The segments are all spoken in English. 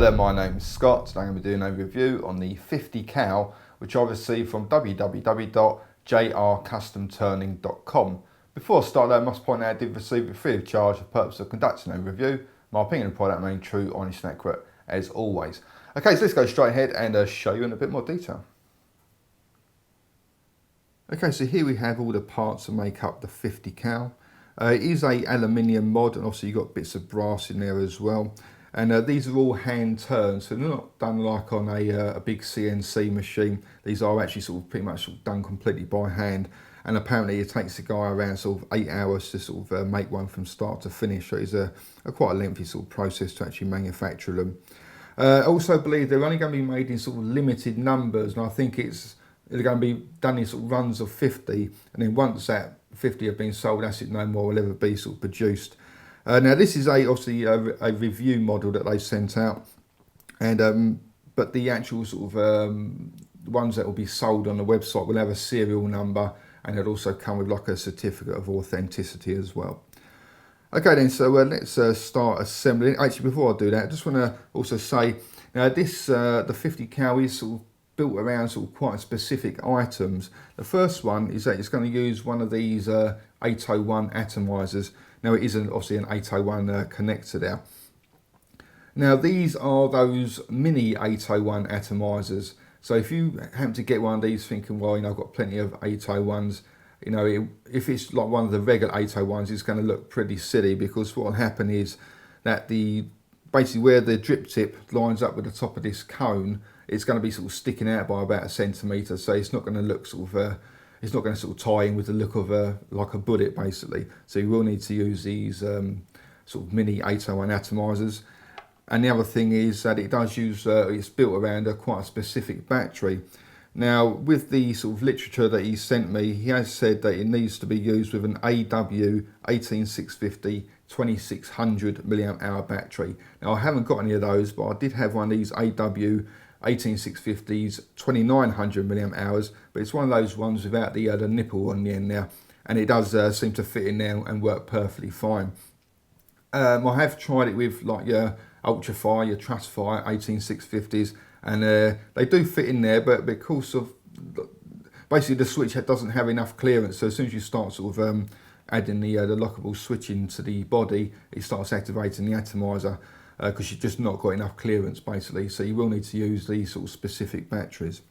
there, my name's Scott. Today I'm going to be doing a review on the 50 cal, which I received from www.jrcustomturning.com. Before I start, I must point out I did receive it free of charge for the purpose of conducting a review. My opinion of the product remains true, honest and accurate as always. Okay, so let's go straight ahead and show you in a bit more detail. Okay, so here we have all the parts that make up the 50 cal. It is a aluminium mod, and obviously you've got bits of brass in there as well. And these are all hand turned, so they're not done like on a big CNC machine. These are actually sort of pretty much done completely by hand. And apparently it takes the guy around sort of 8 hours to sort of make one from start to finish. So it's a quite a lengthy sort of process to actually manufacture them. I also believe they're only going to be made in sort of limited numbers, and I think they're going to be done in sort of runs of 50, and then once that 50 have been sold, that's it, no more will ever be sort of produced. Now this is obviously a review model that they sent out, and but the actual sort of ones that will be sold on the website will have a serial number, and it'll also come with like a certificate of authenticity as well. Okay then, so let's start assembling. Actually, before I do that, I just want to also say, now this the 50 cal is sort of built around sort of quite specific items. The first one is that it's going to use one of these 801 atomizers. Now it isn't obviously an 801 connector there. Now these are those mini 801 atomizers. So if you happen to get one of these thinking, well, you know, I've got plenty of 801s, you know, if it's like one of the regular 801s, it's going to look pretty silly, because what will happen is that basically where the drip tip lines up with the top of this cone, it's going to be sort of sticking out by about 1 centimetre. So it's not going to look sort of it's not going to sort of tie in with the look of like a bullet basically. So you will need to use these sort of mini 801 atomizers. And the other thing is that it does use, it's built around quite a specific battery. Now with the sort of literature that he sent me, he has said that it needs to be used with an AW 18650 2600 milliamp hour battery. Now I haven't got any of those, but I did have one of these AW 18650s 2900 milliamp hours, but it's one of those ones without the nipple on the end now, and it does seem to fit in there and work perfectly fine. I have tried it with like your Ultrafire, your Trustfire 18650s, and they do fit in there, but because of basically the switch doesn't have enough clearance, so as soon as you start sort of adding the lockable switch into the body, it starts activating the atomizer, because you've just not got enough clearance basically. So you will need to use these sort of specific batteries.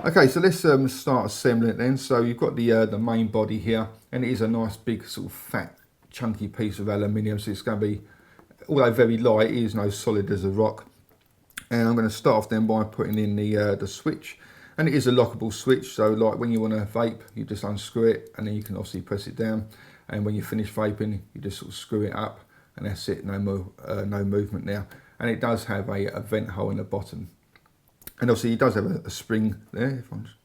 Okay, so let's start assembling it then. So you've got the main body here, and it is a nice big sort of fat chunky piece of aluminium, so it's going to be, although very light, it is no solid as a rock. And I'm going to start off then by putting in the switch, and it is a lockable switch, so like when you want to vape, you just unscrew it, and then you can obviously press it down, and when you finish vaping, you just sort of screw it up, and that's it, no movement now. And it does have a vent hole in the bottom, and obviously it does have a spring there, if I'm just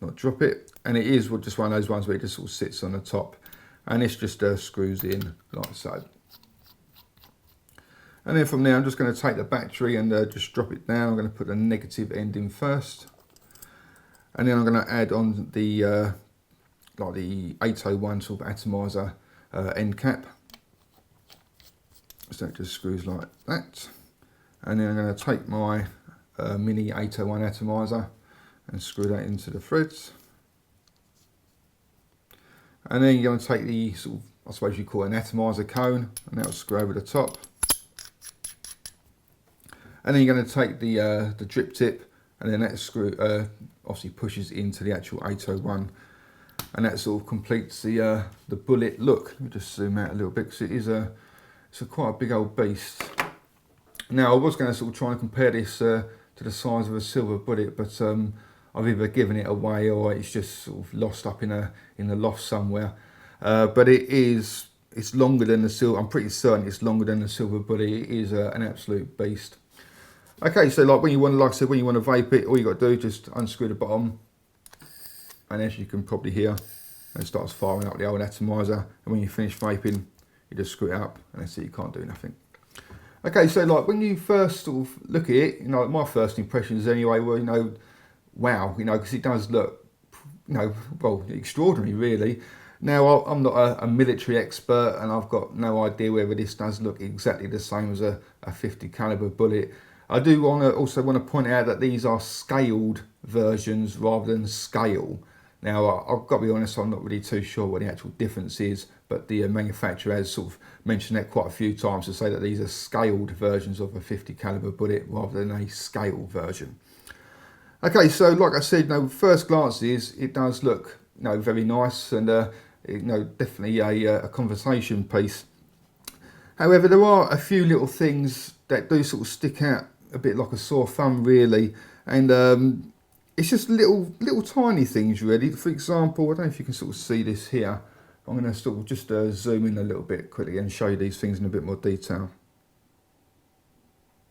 not drop it, and it is just one of those ones where it just sort of sits on the top, and this just screws in like so. And then from there I'm just going to take the battery and just drop it down. I'm going to put the negative end in first, and then I'm going to add on the like the 801 sort of atomizer end cap. So it just screws like that, and then I'm going to take my mini 801 atomizer and screw that into the threads, and then you're going to take the sort of, I suppose you call it an atomizer cone, and that'll screw over the top, and then you're going to take the drip tip, and then that screw obviously pushes into the actual 801, and that sort of completes the bullet look. Let me just zoom out a little bit, because it's quite a big old beast. Now I was going to sort of try and compare this to the size of a silver bullet, but I've either given it away or it's just sort of lost up in the loft somewhere. But it's longer than the silver. I'm pretty certain it's longer than the silver bullet. It is an absolute beast. Okay, so like when you want to, like I said, when you want to vape it, all you got to do is just unscrew the bottom, and as you can probably hear, it starts firing up the old atomizer. And when you finish vaping, you just screw it up, and that's it, you can't do nothing. Okay, so like when you first sort of look at it, you know, my first impressions anyway were, you know, wow, you know, because it does look, you know, well, extraordinary really. Now I'm not a military expert, and I've got no idea whether this does look exactly the same as a a 50 caliber bullet. I do also want to point out that these are scaled versions rather than scale. Now, I've got to be honest, I'm not really too sure what the actual difference is, but the manufacturer has sort of mentioned that quite a few times to say that these are scaled versions of a 50 caliber bullet rather than a scale version. Okay, so like I said, first glances, it does look, very nice and, definitely a conversation piece. However, there are a few little things that do sort of stick out a bit like a sore thumb, really, and it's just little tiny things, really. For example, I don't know if you can sort of see this here. I'm going to sort of just zoom in a little bit quickly and show you these things in a bit more detail.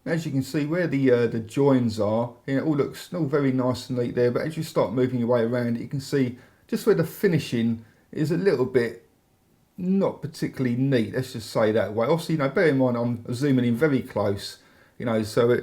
As you can see, where the joins are, it all looks all very nice and neat there, but as you start moving your way around it, you can see just where the finishing is a little bit not particularly neat, let's just say that way. Obviously, bear in mind I'm zooming in very close, so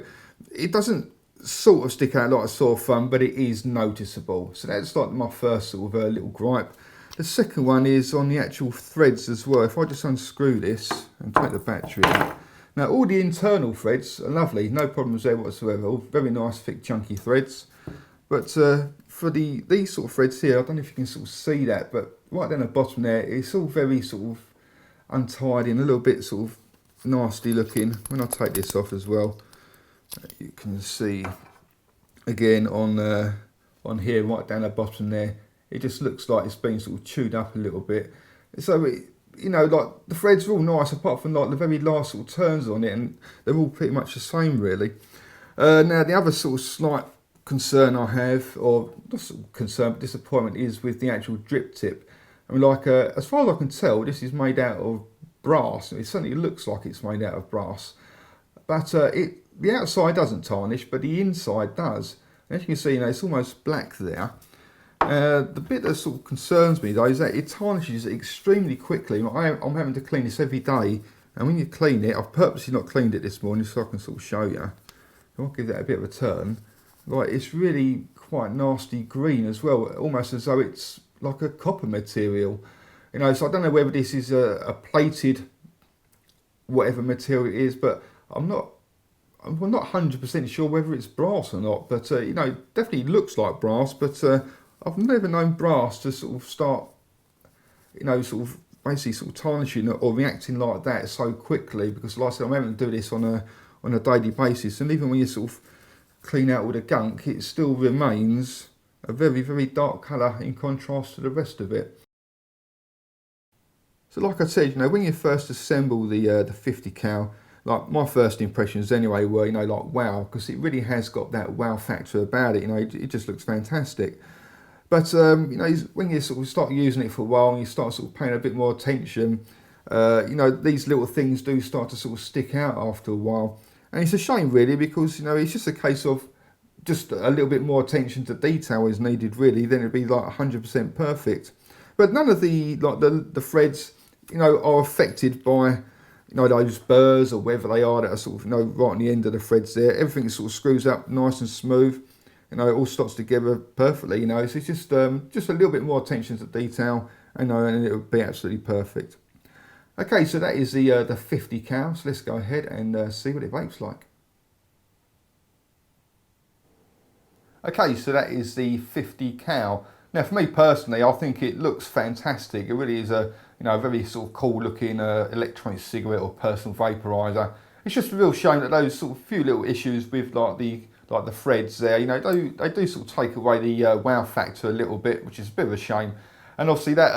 it doesn't sort of stick out like a sore thumb, but it is noticeable. So that's like my first sort of little gripe. The second one is on the actual threads as well. If I just unscrew this and take the battery out. Now, all the internal threads are lovely, no problems there whatsoever. All very nice, thick, chunky threads. But for these sort of threads here, I don't know if you can sort of see that, but right down the bottom there, it's all very sort of untidy and a little bit sort of nasty looking. When I take this off as well, you can see again on here, right down the bottom there, it just looks like it's been sort of chewed up a little bit. So like the threads are all nice apart from like the very last sort of turns on it, and they're all pretty much the same, really. Now the other sort of slight concern I have, or not sort of concern but disappointment, is with the actual drip tip. I mean, like as far as I can tell, this is made out of brass. It certainly looks like it's made out of brass, but the outside doesn't tarnish, but the inside does. As you can see, it's almost black there. The bit that sort of concerns me though is that it tarnishes extremely quickly. I'm having to clean this every day, and when you clean it, I've purposely not cleaned it this morning so I can sort of show you. I'll give that a bit of a turn. Right, it's really quite nasty green as well, almost as though it's like a copper material. So I don't know whether this is a plated whatever material it is, but I'm not 100% sure whether it's brass or not. But it definitely looks like brass, but I've never known brass to sort of start, sort of basically sort of tarnishing or reacting like that so quickly. Because like I said, I'm having to do this on a daily basis, and even when you sort of clean out all the gunk, it still remains a very, very dark colour in contrast to the rest of it. So like I said, when you first assemble the 50 cal, like my first impressions anyway were, like wow, because it really has got that wow factor about it. It just looks fantastic. But when you sort of start using it for a while and you start sort of paying a bit more attention, these little things do start to sort of stick out after a while. And it's a shame really, because it's just a case of just a little bit more attention to detail is needed really, then it'd be like 100% perfect. But none of the threads are affected by those burrs or wherever they are that are sort of right on the end of the threads there. Everything sort of screws up nice and smooth, it all stops together perfectly. So it's just a little bit more attention to detail, and it'll be absolutely perfect. Okay, so that is the 50 cal. So let's go ahead and see what it vapes like. Okay, so that is the 50 cal. Now, for me personally, I think it looks fantastic. It really is a very sort of cool looking electronic cigarette or personal vaporizer. It's just a real shame that those sort of few little issues with like the threads there, they do sort of take away the wow factor a little bit, which is a bit of a shame. And obviously that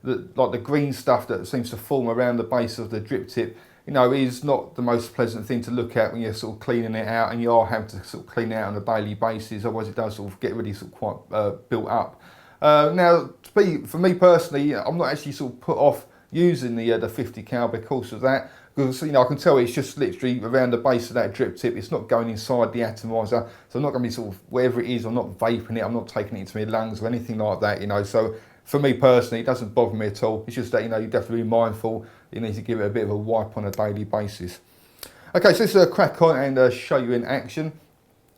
the green stuff that seems to form around the base of the drip tip, is not the most pleasant thing to look at when you're sort of cleaning it out, and you are having to sort of clean it out on a daily basis. Otherwise, it does sort of get really sort of quite built up. Now, for me personally, I'm not actually sort of put off using the 50 cal because of that. Because I can tell it's just literally around the base of that drip tip. It's not going inside the atomizer, so I'm not going to be sort of wherever it is. I'm not vaping it. I'm not taking it into my lungs or anything like that. So for me personally, it doesn't bother me at all. It's just that you have to be mindful. You need to give it a bit of a wipe on a daily basis. Okay, so let's crack on and show you in action.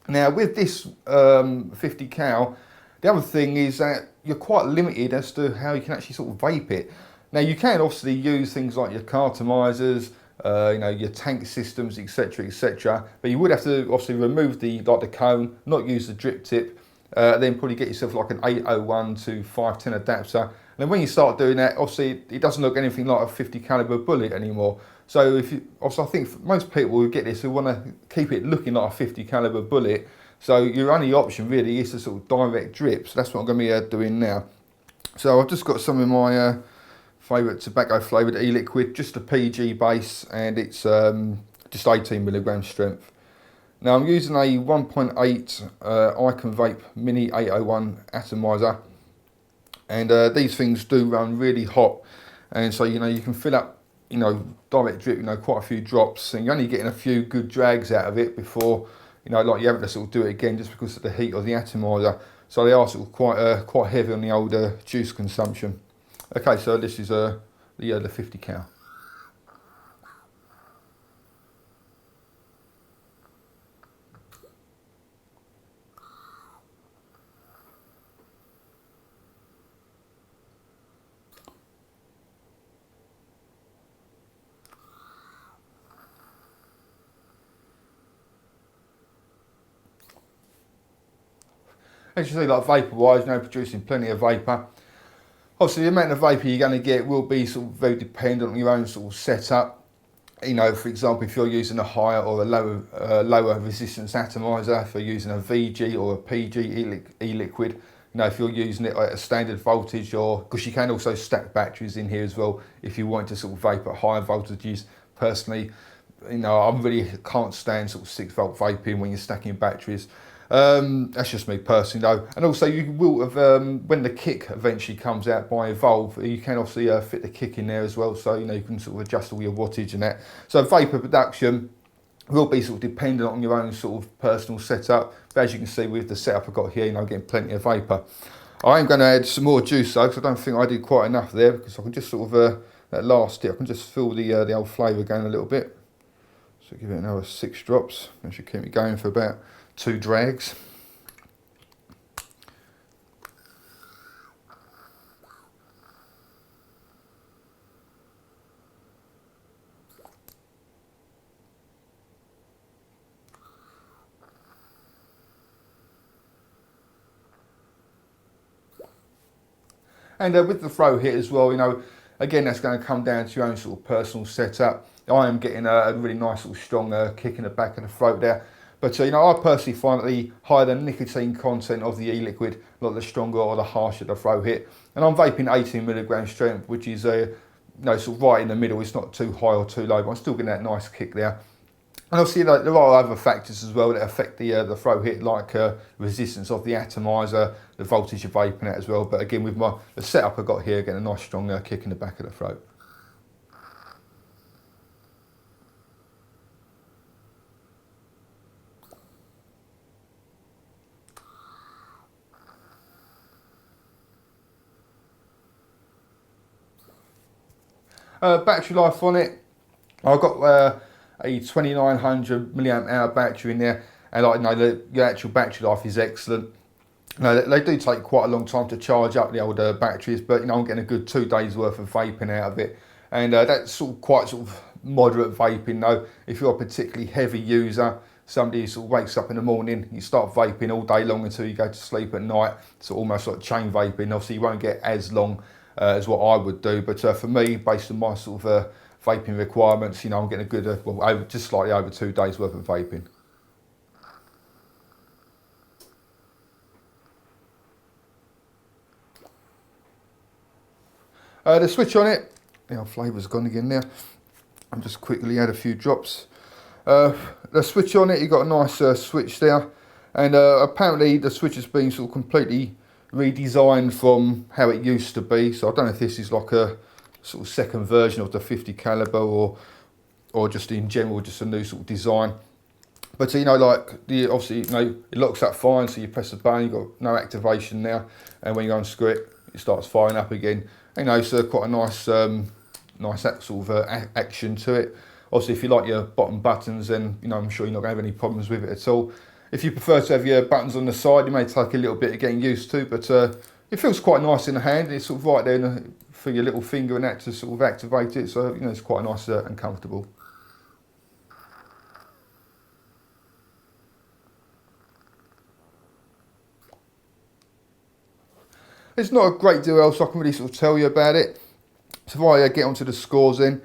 Now with this 50 cal, the other thing is that you're quite limited as to how you can actually sort of vape it. Now you can obviously use things like your cartomizers, you know, your tank systems, etc., etc. But you would have to obviously remove the cone, not use the drip tip, then probably get yourself like an 801 to 510 adapter. And then when you start doing that, obviously it doesn't look anything like a 50 caliber bullet anymore. So if you, obviously I think most people will get this who want to keep it looking like a 50 caliber bullet. So your only option really is to sort of direct drip. So that's what I'm going to be doing now. So I've just got some of my favourite tobacco flavoured e-liquid, just a PG base, and it's just 18 milligram strength. Now I'm using a 1.8 Icon Vape Mini 801 atomizer, and these things do run really hot, and so you know you can fill up, you know, direct drip, you know, quite a few drops, and you're only getting a few good drags out of it before, you know, like you have to sort of do it again just because of the heat of the atomizer. So they are sort of quite heavy on the older juice consumption. Okay, so this is the 50 cal. As you see, like vapour-wise, you know, producing plenty of vapour. Obviously, the amount of vapour you're going to get will be sort of very dependent on your own sort of setup. You know, for example, if you're using a higher or a lower resistance atomizer, if you're using a VG or a PG e-liquid, you know, if you're using it at a standard voltage, or because you can also stack batteries in here as well if you want to sort of vape at higher voltages. Personally, you know, I really can't stand sort of 6-volt vaping when you're stacking batteries. That's just me personally though. And also you will have, when the kick eventually comes out by Evolve, you can obviously fit the kick in there as well, so you know you can sort of adjust all your wattage and that. So vapour production will be sort of dependent on your own sort of personal setup, but as you can see with the setup I've got here, you know, I'm getting plenty of vapour. I am going to add some more juice though, because I don't think I did quite enough there, because I can just sort of, that last tip, I can just feel the old flavour going a little bit. So give it another 6 drops, that should keep me going for about 2 drags. And with the throw hit as well, you know, again, that's going to come down to your own sort of personal setup. I am getting a really nice sort of strong kick in the back of the throat there. But you know, I personally find that the higher the nicotine content of the e-liquid, like the stronger or the harsher the throw hit. And I'm vaping 18 milligram strength, which is you know, sort of right in the middle. It's not too high or too low, but I'm still getting that nice kick there. And obviously, like, there are other factors as well that affect the throw hit, like resistance of the atomizer, the voltage you're vaping at as well. But again, with the setup I've got here, getting a nice strong kick in the back of the throat. Battery life on it, I've got a 2900 milliamp hour battery in there, and like, you know, the actual battery life is excellent. You know, they do take quite a long time to charge up the older batteries, but you know, I'm getting a good 2 days worth of vaping out of it, and that's sort of quite sort of moderate vaping though. If you're a particularly heavy user, somebody who sort of wakes up in the morning, you start vaping all day long until you go to sleep at night, so almost like chain vaping. Obviously you won't get as long as what I would do, but for me, based on my sort of vaping requirements, you know, I'm getting a good, well, just slightly over 2 days worth of vaping. The switch on it, the old flavour's gone again now. I'll just quickly add a few drops. The switch on it, you've got a nice switch there, and apparently the switch has been sort of completely redesigned from how it used to be. So I don't know if this is like a sort of second version of the 50 caliber or just in general just a new sort of design. But you know, like obviously, you know, it locks up fine, so you press the button, you've got no activation now, and when you unscrew it, it starts firing up again. You know, so quite a nice nice sort of action to it. Obviously, if you like your bottom buttons, then you know, I'm sure you're not going to have any problems with it at all. If you prefer to have your buttons on the side, it may take a little bit of getting used to, but it feels quite nice in the hand. It's sort of right there for your little finger and that to sort of activate it, so you know, it's quite nice and comfortable. There's not a great deal else I can really sort of tell you about it. So if I get onto the scores then.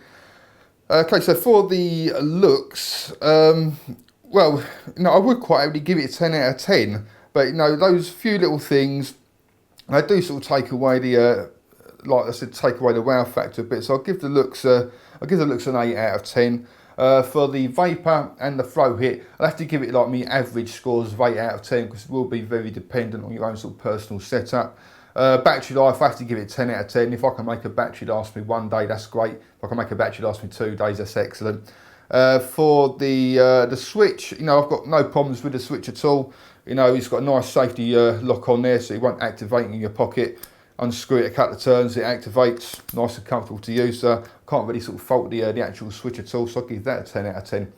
Okay, so for the looks, well, I would quite happily give it a 10 out of 10, but those few little things, I do sort of take away the, like I said, take away the wow factor a bit. So I'll give the looks, an 8 out of 10. For the vapor and the flow hit, I'll have to give it like me average scores of 8 out of 10 because it will be very dependent on your own sort of personal setup. Battery life, I have to give it 10 out of 10. If I can make a battery last me 1 day, that's great. If I can make a battery last me 2 days, that's excellent. For the switch, I've got no problems with the switch at all. It's got a nice safety lock on there, so it won't activate in your pocket. Unscrew it a couple of turns, it activates, nice and comfortable to use. Can't really sort of fault the actual switch at all, so I'll give that a 10 out of 10.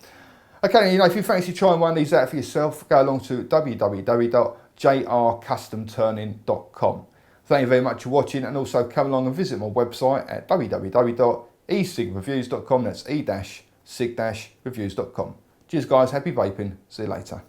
Okay, if you fancy trying one of these out for yourself, go along to www.jrcustomturning.com. Thank you very much for watching, and also come along and visit my website at www.e-cig-reviews.com. That's e-cig-reviews.com. Cheers guys, happy vaping, see you later.